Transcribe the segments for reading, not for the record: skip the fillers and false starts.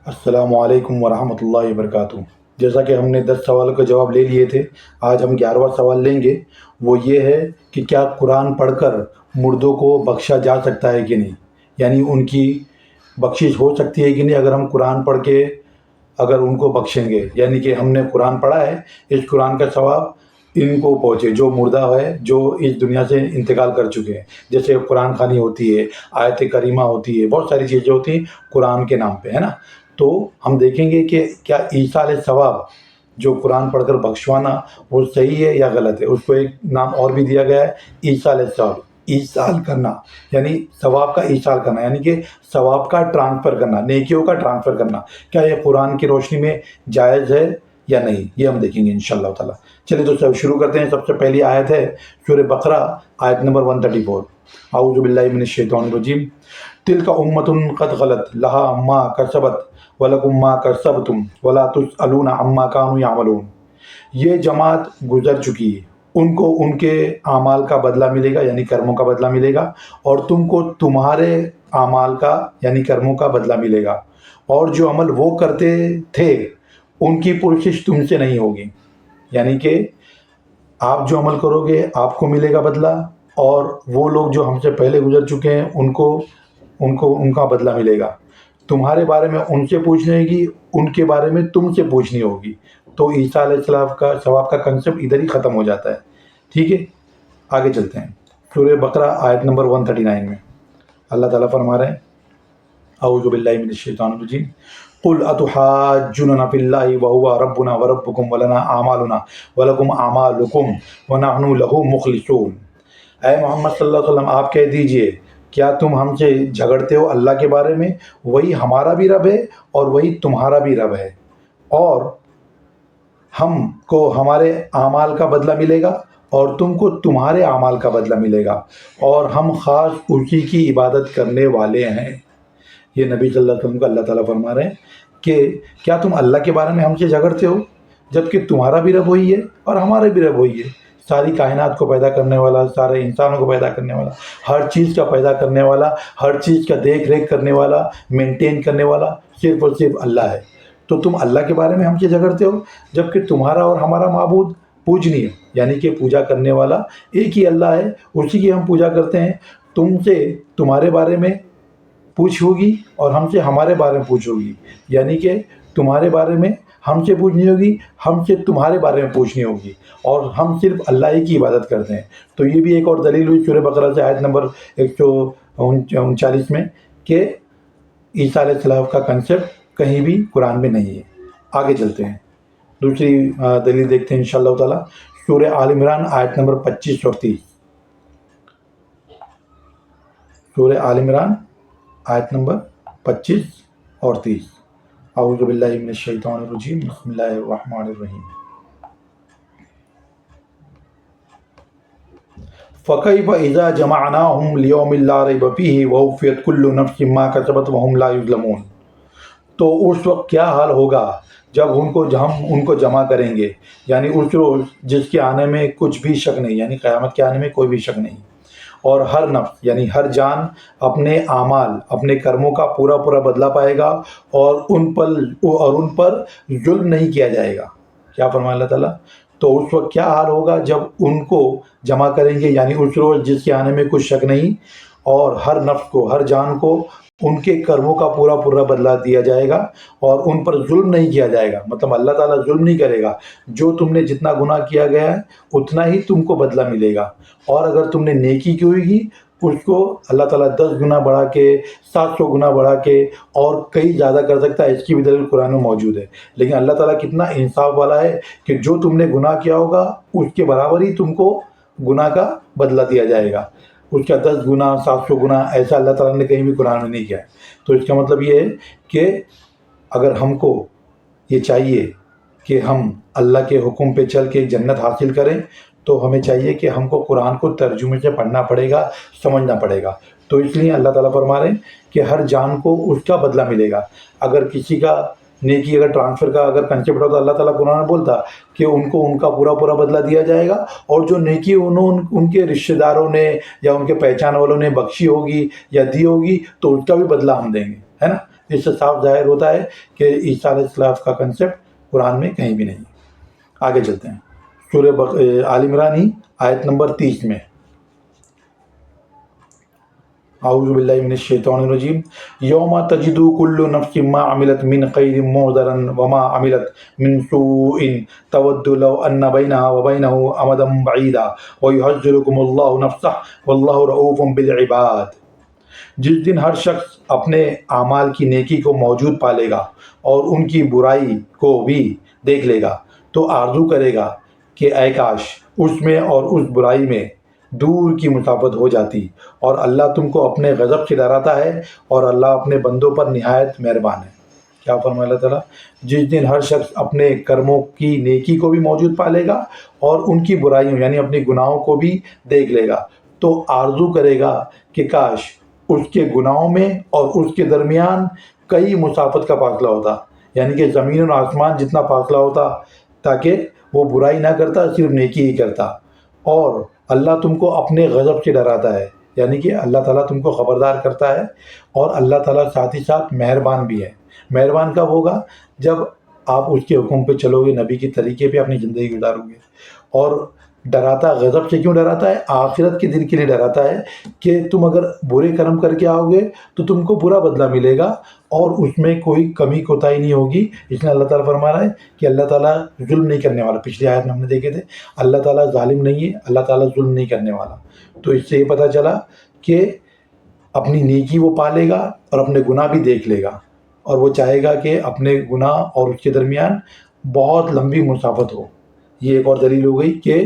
السلام علیکم ورحمۃ اللہ وبرکاتہ۔ جیسا کہ ہم نے 10 سوالوں کا جواب لے لیے تھے، آج ہم 11واں سوال لیں گے۔ وہ یہ ہے کہ کیا قرآن پڑھ کر مردوں کو بخشا جا سکتا ہے کہ نہیں، یعنی ان کی بخشش ہو سکتی ہے کہ نہیں اگر ہم قرآن پڑھ کے اگر ان کو بخشیں گے، یعنی کہ ہم نے قرآن پڑھا ہے، اس قرآن کا ثواب ان کو پہنچے جو مردہ ہے، جو اس دنیا سے انتقال کر چکے ہیں۔ جیسے قرآن خوانی ہوتی ہے، آیت کریمہ ہوتی ہے، بہت ساری چیزیں ہوتی ہیں قرآن کے نام پہ، ہے نا۔ تو ہم دیکھیں گے کہ کیا ایصال ثواب جو قرآن پڑھ کر بخشوانا وہ صحیح ہے یا غلط ہے۔ اس کو ایک نام اور بھی دیا گیا ہے، ایصال ثواب، ایصال کرنا یعنی ثواب کا ایصال کرنا، یعنی کہ ثواب کا ٹرانسفر کرنا، نیکیوں کا ٹرانسفر کرنا۔ کیا یہ قرآن کی روشنی میں جائز ہے یا نہیں، یہ ہم دیکھیں گے انشاءاللہ تعالیٰ۔ چلیے تو سب شروع کرتے ہیں۔ سب سے پہلی آیت ہے سورہ بقرہ، آیت نمبر 134۔ اعوذ باللہ من الشیطان الرجیم۔ تلک امۃ قد خلت لها ما کسبت ولکم ما کسبتم ولا تسألون عما کانوا یعملون۔ یہ جماعت گزر چکی ہے، ان کو ان کے اعمال کا بدلہ ملے گا، یعنی کرموں کا بدلہ ملے گا، اور تم کو تمہارے اعمال کا یعنی کرموں کا بدلہ ملے گا، اور جو عمل وہ کرتے تھے ان کی پرسش تم سے نہیں ہوگی۔ یعنی کہ آپ جو عمل کرو گے آپ کو ملے گا بدلہ، اور وہ لوگ جو ہم سے پہلے گزر چکے ہیں ان کا بدلہ ملے گا۔ تمہارے بارے میں ان سے پوچھنی ہوگی، ان کے بارے میں تم سے پوچھنی ہوگی۔ تو عیسیٰ علیہ السلام کا ثواب کا کنسپٹ ادھر ہی ختم ہو جاتا ہے۔ ٹھیک ہے، آگے چلتے ہیں۔ سورہ بقرہ آیت نمبر 139 میں اللہ تعالیٰ فرما رہے ہیں، اعوذ باللہ من الشیطان الرجیم، قل اتحاجوننا فی اللہ وہو ربنا وربکم ولنا اعمالنا ولکم اعمالکم ونحن لہ مخلصون۔ اے محمد صلی اللہ علیہ وسلم، آپ کہہ دیجئے، کیا تم ہم سے جھگڑتے ہو اللہ کے بارے میں؟ وہی ہمارا بھی رب ہے اور وہی تمہارا بھی رب ہے، اور ہم کو ہمارے اعمال کا بدلہ ملے گا اور تم کو تمہارے اعمال کا بدلہ ملے گا، اور ہم خاص اسی کی عبادت کرنے والے ہیں۔ یہ نبی صلی اللہ علیہ وسلم کو اللہ تعالیٰ فرما رہے ہیں کہ کیا تم اللہ کے بارے میں ہم سے جھگڑتے ہو، جبکہ تمہارا بھی رب وہی ہے اور ہمارا بھی رب وہی ہے۔ ساری کائنات کو پیدا کرنے والا، سارے انسانوں کو پیدا کرنے والا، ہر چیز کا پیدا کرنے والا، ہر چیز کا دیکھ ریکھ کرنے والا، مینٹین کرنے والا صرف اور صرف اللہ ہے۔ تو تم اللہ کے بارے میں ہم سے جھگڑتے ہو، جبکہ تمہارا اور ہمارا معبود پوجنی ہے، یعنی کہ پوجا کرنے والا ایک ہی اللہ ہے، اسی کی ہم پوجا کرتے ہیں۔ تم سے تمہارے بارے میں پوچھ ہوگی اور ہم سے ہمارے بارے میں پوچھ ہوگی، یعنی کہ تمہارے بارے میں ہم سے پوچھنی ہوگی، ہم سے تمہارے بارے میں پوچھنی ہوگی، اور ہم صرف اللہ ہی کی عبادت کرتے ہیں۔ تو یہ بھی ایک اور دلیل ہوئی سورہ بقرہ سے آیت نمبر 139 میں کہ عیسیٰ علیہ السلام کا کنسپٹ کہیں بھی قرآن میں نہیں ہے۔ آگے چلتے ہیں، دوسری دلیل دیکھتے ہیں انشاءاللہ تعالیٰ۔ سورہ آل عمران آیت نمبر 25 اور 30۔ سورہ آل عمران آیت نمبر 25 اور 30۔ اعوذ باللہ من الشیطان الرجیم، بسم اللہ الرحمن الرحیم۔ فَكَيْفَ إِذَا جَمَعْنَاهُمْ لِيَوْمٍ لَا رَيْبَ فِيهِ وَوُفِّيَتْ كُلُّ نَفْسٍ مَا كَسَبَتْ وَهُمْ لَا يُظْلَمُونَ۔ تو اس وقت کیا حال ہوگا جب ہم ان کو جمع کریں گے، یعنی اس روز جس کے آنے میں کچھ بھی شک نہیں، یعنی قیامت کے آنے میں کوئی بھی شک نہیں، اور ہر نفس یعنی ہر جان اپنے اعمال، اپنے کرموں کا پورا پورا بدلہ پائے گا، اور ان پر ظلم نہیں کیا جائے گا۔ کیا فرمایا اللہ تعالیٰ؟ تو اس وقت کیا حال ہوگا جب ان کو جمع کریں گے، یعنی اس روز جس کے آنے میں کچھ شک نہیں، اور ہر نفس کو، ہر جان کو ان کے کرموں کا پورا پورا بدلہ دیا جائے گا، اور ان پر ظلم نہیں کیا جائے گا۔ مطلب اللہ تعالیٰ ظلم نہیں کرے گا، جو تم نے جتنا گناہ کیا گیا ہے اتنا ہی تم کو بدلہ ملے گا، اور اگر تم نے نیکی کی ہوگی اس کو اللہ تعالیٰ 10 گنا بڑھا کے، 700 گنا بڑھا کے، اور کئی زیادہ کر سکتا ہے۔ اس کی بھی دلیل قرآن میں موجود ہے۔ لیکن اللہ تعالیٰ کتنا انصاف والا ہے کہ جو تم نے گناہ کیا ہوگا اس کے برابر ہی تم کو گناہ کا بدلہ دیا جائے گا، اس کا 10 گنا، 700 گنا، ایسا اللہ تعالیٰ نے کہیں بھی قرآن میں نہیں کیا ہے۔ تو اس کا مطلب یہ ہے کہ اگر ہم کو یہ چاہیے کہ ہم اللہ کے حکم پہ چل کے جنت حاصل کریں، تو ہمیں چاہیے کہ ہم کو قرآن کو ترجمے سے پڑھنا پڑے گا، سمجھنا پڑے گا۔ تو اس لیے اللہ تعالیٰ فرما رہے ہیں کہ ہر جان کو اس کا بدلہ ملے گا۔ اگر کسی کا نیکی اگر ٹرانسفر کا اگر کنسیپٹ ہوتا، اللہ تعالیٰ قرآن میں بولتا کہ ان کو ان کا پورا پورا بدلہ دیا جائے گا، اور جو نیکی ان کے رشتہ داروں نے یا ان کے پہچان والوں نے بخشی ہوگی یا دی ہوگی تو اس کا بھی بدلہ ہم دیں گے، ہے نا۔ اس سے صاف ظاہر ہوتا ہے کہ عیسیٰ علیہ السلام کا کنسیپٹ قرآن میں کہیں بھی نہیں۔ آگے چلتے ہیں سورہ آل عمران ہی آیت نمبر 30 میں، اعوذ باللہ من الشیطان الرجیم، یوم تجد کل نفس ما عملت من خیر محضرا وما عملت من سوء تود لو ان بینها وبینه امدا بعیدا ویحذرکم اللہ نفسہ واللہ رؤوف بالعباد۔ جس دن ہر شخص اپنے اعمال کی نیکی کو موجود پالے گا اور ان کی برائی کو بھی دیکھ لے گا تو آرزو کرے گا کہ اے کاش اس میں اور اس برائی میں دور کی مسافت ہو جاتی، اور اللہ تم کو اپنے غضب سے ڈراتا ہے اور اللہ اپنے بندوں پر نہایت مہربان ہے۔ کیا فرمایا اللہ تعالیٰ؟ جس دن ہر شخص اپنے کرموں کی نیکی کو بھی موجود پالے گا اور ان کی برائیوں یعنی اپنی گناہوں کو بھی دیکھ لے گا تو آرزو کرے گا کہ کاش اس کے گناہوں میں اور اس کے درمیان کئی مسافت کا فاصلہ ہوتا، یعنی کہ زمین و آسمان جتنا فاصلہ ہوتا، تاکہ وہ برائی نہ کرتا، صرف نیکی ہی کرتا۔ اور اللہ تم کو اپنے غضب سے ڈراتا ہے، یعنی کہ اللہ تعالیٰ تم کو خبردار کرتا ہے، اور اللہ تعالیٰ ساتھ ہی ساتھ مہربان بھی ہے۔ مہربان کب ہوگا؟ جب آپ اس کے حکم پہ چلو گے، نبی کے طریقے پہ اپنی زندگی گزارو گے۔ اور ڈراتا غضب سے کیوں ڈراتا ہے؟ آخرت کے دن کے لیے ڈراتا ہے کہ تم اگر برے کرم کر کے آؤ گے تو تم کو برا بدلہ ملے گا اور اس میں کوئی کمی کوتاہی نہیں ہوگی۔ اس لیے اللہ تعالیٰ فرما رہا ہے کہ اللہ تعالیٰ ظلم نہیں کرنے والا۔ پچھلی آیت میں ہم نے دیکھے تھے اللہ تعالیٰ ظالم نہیں ہے، اللہ تعالیٰ ظلم نہیں کرنے والا۔ تو اس سے یہ پتہ چلا کہ اپنی نیکی وہ پالے گا اور اپنے گناہ بھی دیکھ لے گا، اور وہ چاہے گا کہ اپنے گناہ اور اس کے درمیان بہت لمبی مسافت ہو۔ یہ ایک اور دلیل ہو گئی کہ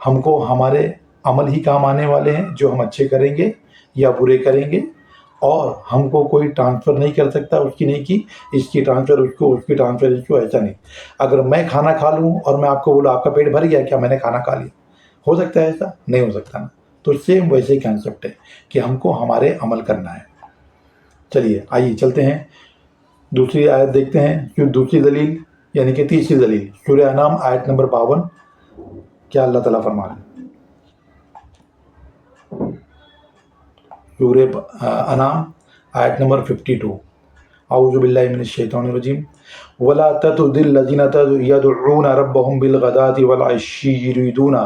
ہم کو ہمارے عمل ہی کام آنے والے ہیں، جو ہم اچھے کریں گے یا برے کریں گے، اور ہم کو کوئی ٹرانسفر نہیں کر سکتا اس کی نیکی، اس کی ٹرانسفر اس کو، اس کی ٹرانسفر اس کو، ایسا نہیں۔ اگر میں کھانا کھا لوں اور میں آپ کو بولوں آپ کا پیٹ بھر گیا کیا، میں نے کھانا کھا لیا، ہو سکتا ہے ایسا؟ نہیں ہو سکتا نا۔ تو سیم ویسے ہی کنسیپٹ ہے کہ ہم کو ہمارے عمل کرنا ہے۔ چلیے آئیے چلتے ہیں دوسری آیت دیکھتے ہیں، جو دوسری دلیل یعنی کہ تیسری دلیل، سورہ انعام آیت نمبر 52۔ کیا اللہ تعالیٰ فرما رہے ہیں؟ سورہ انعام آیت نمبر 52، اعوذ باللہ من الشیطان الرجیم، وَلَا تَطْرُدِ الَّذِينَ يَدْعُونَ رَبَّهُمْ بِالْغَدَاةِ وَالْعَشِيِّ يُرِيدُونَ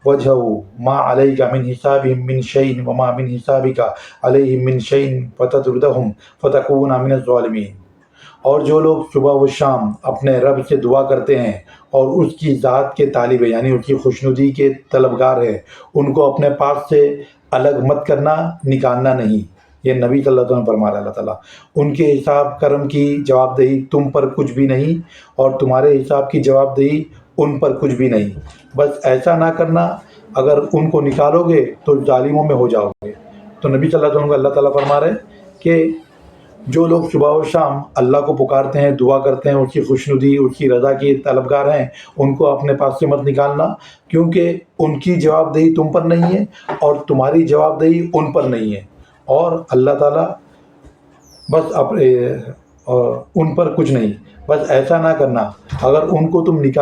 وَجْهَهُ مَا عَلَيْكَ مِنْ حِسَابِهِمْ مِنْ شَيْءٍ وَمَا مِنْ حِسَابِكَ عَلَيْهِمْ مِنْ شَيْءٍ فَتَطْرُدَهُمْ فَتَكُونَ مِنَ الظَّالِمِينَ۔ اور جو لوگ صبح و شام اپنے رب سے دعا کرتے ہیں اور اس کی ذات کے طالب ہیں، یعنی اس کی خوشنودی کے طلبگار ہیں، ان کو اپنے پاس سے الگ مت کرنا، نکالنا نہیں۔ یہ نبی صلی اللہ علیہ وسلم فرما رہا ہے اللہ تعالیٰ۔ ان کے حساب کرم کی جواب دہی تم پر کچھ بھی نہیں، اور تمہارے حساب کی جواب دہی ان پر کچھ بھی نہیں۔ بس ایسا نہ کرنا، اگر ان کو نکالو گے تو ظالموں میں ہو جاؤ گے۔ تو نبی صلی اللہ علیہ وسلم کو اللہ تعالیٰ فرما رہے ہیں کہ جو لوگ صبح و شام اللہ کو پکارتے ہیں، دعا کرتے ہیں، اس کی خوشنودی، اس کی رضا کی طلبگار ہیں، ان کو اپنے پاس سے مت نکالنا، کیونکہ ان کی جواب دہی تم پر نہیں ہے اور تمہاری جواب دہی ان پر نہیں ہے، اور اللہ تعالیٰ بس ان پر کچھ نہیں۔ بس ایسا نہ کرنا، اگر ان کو تم نکال